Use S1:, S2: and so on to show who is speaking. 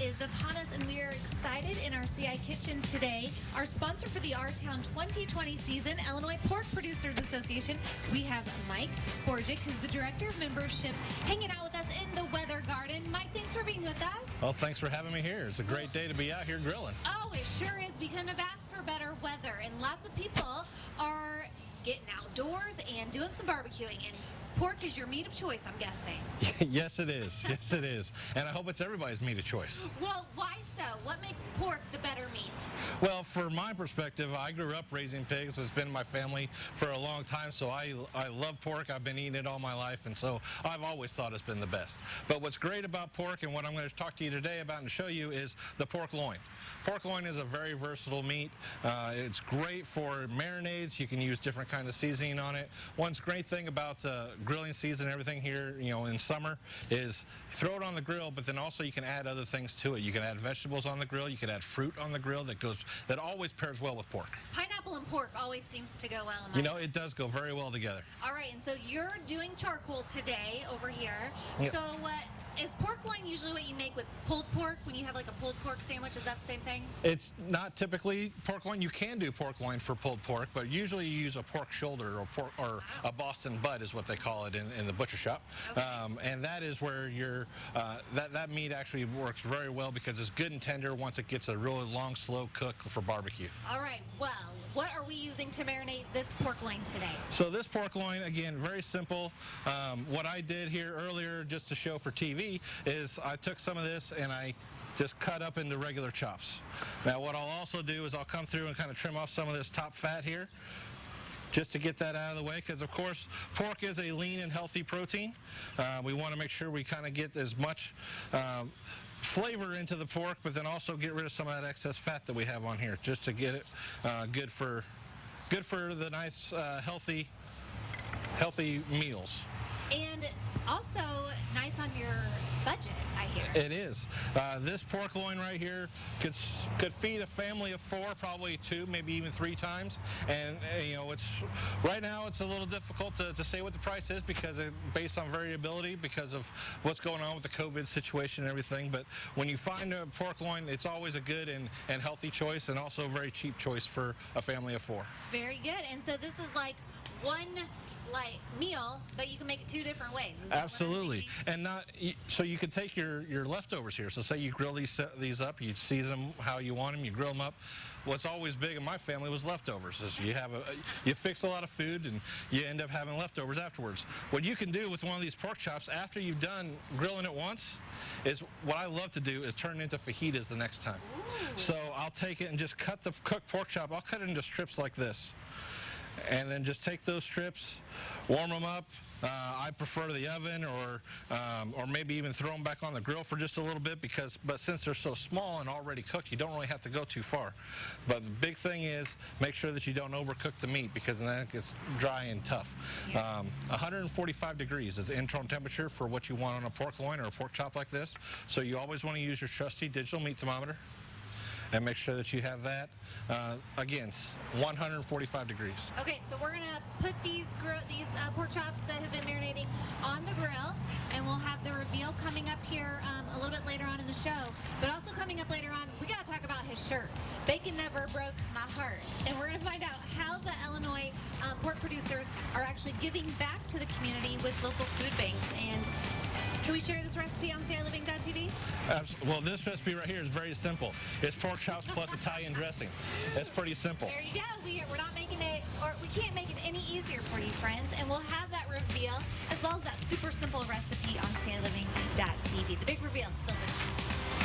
S1: is upon us, and we are excited in our CI Kitchen today. Our sponsor for the Our-Town 2020 season, Illinois Pork Producers Association. We have Mike Borgic, who's the Director of Membership, hanging out with us in the Weather Garden. Mike, thanks for being with us.
S2: Well, thanks for having me here. It's a great day to be out here grilling.
S1: Oh, it sure is. We couldn't have asked for better weather, and lots of people are getting outdoors and doing some barbecuing, and pork is your meat of choice, I'm guessing.
S2: Yes, it is. Yes, it is. And I hope it's everybody's meat of choice.
S1: Well, why so? What makes pork the better meat?
S2: Well, from my perspective, I grew up raising pigs. It's been in my family for a long time, so I love pork. I've been eating it all my life, and so I've always thought it's been the best. But what's great about pork, and what I'm going to talk to you today about and show you, is the pork loin. Pork loin is a very versatile meat. It's great for marinades. You can use different kinds of seasoning on it. One great thing about grilling season and everything here, in summer, is throw it on the grill, but then also you can add other things to it. You can add vegetables on the grill. You can add fruit on the grill that always pairs well with pork.
S1: Pineapple and pork always seems to go well.
S2: It does go very well together. All
S1: right, and so you're doing charcoal today over here.
S2: Yep.
S1: So is pork loin usually what you make with pulled pork when you have like a pulled pork sandwich? Is that the same thing?
S2: It's not typically pork loin. You can do pork loin for pulled pork, but usually you use a pork shoulder or a Boston butt is what they call it in the butcher shop.
S1: Okay.
S2: And that is where that meat actually works very well because it's good and tender once it gets a really long, slow cook for barbecue.
S1: All right, well, what are we using to marinate this pork loin today?
S2: So this pork loin, again, very simple. What I did here earlier just to show for TV is I took some of this and I just cut up into regular chops. Now what I'll also do is I'll come through and kind of trim off some of this top fat here just to get that out of the way, because of course pork is a lean and healthy protein. We want to make sure we kind of get as much flavor into the pork, but then also get rid of some of that excess fat that we have on here, just to get it good for the nice healthy meals.
S1: And also nice on your budget, I hear.
S2: It is. This pork loin right here could feed a family of 4, probably 2, maybe even 3 times. And right now it's a little difficult to say what the price is because based on variability because of what's going on with the COVID situation and everything. But when you find a pork loin, it's always a good and healthy choice, and also a very cheap choice for a family of 4.
S1: Very good. And so this is like one meal, but you can make it 2 different ways.
S2: Absolutely. And so you can take your leftovers here. So say you grill these up, you season them how you want them, you grill them up. What's always big in my family was leftovers. Is you fix a lot of food and you end up having leftovers afterwards. What you can do with one of these pork chops after you've done grilling it once is what I love to do is turn it into fajitas the next time.
S1: Ooh.
S2: So I'll take it and just cut the cooked pork chop. I'll cut it into strips like this. And then just take those strips, warm them up. I prefer the oven or maybe even throw them back on the grill for just a little bit but since they're so small and already cooked, you don't really have to go too far. But the big thing is make sure that you don't overcook the meat because then it gets dry and tough. 145 degrees is the internal temperature for what you want on a pork loin or a pork chop like this. So you always want to use your trusty digital meat thermometer. And make sure that you have that, again, 145 degrees.
S1: Okay, so we're going to put these pork chops that have been marinating on the grill, and we'll have the reveal coming up here a little bit later on in the show. But also coming up later on, we got to talk about his shirt. Bacon never broke my heart. And we're going to find out how the Illinois pork producers are actually giving back to the community with local food banks. And can we share this recipe on CILiving.tv?
S2: Well, this recipe right here is very simple. It's pork chops plus Italian dressing. It's pretty simple.
S1: There you go. We're not making it, or we can't make it any easier for you, friends. And we'll have that reveal as well as that super simple recipe on CILiving.tv. The big reveal is still to come.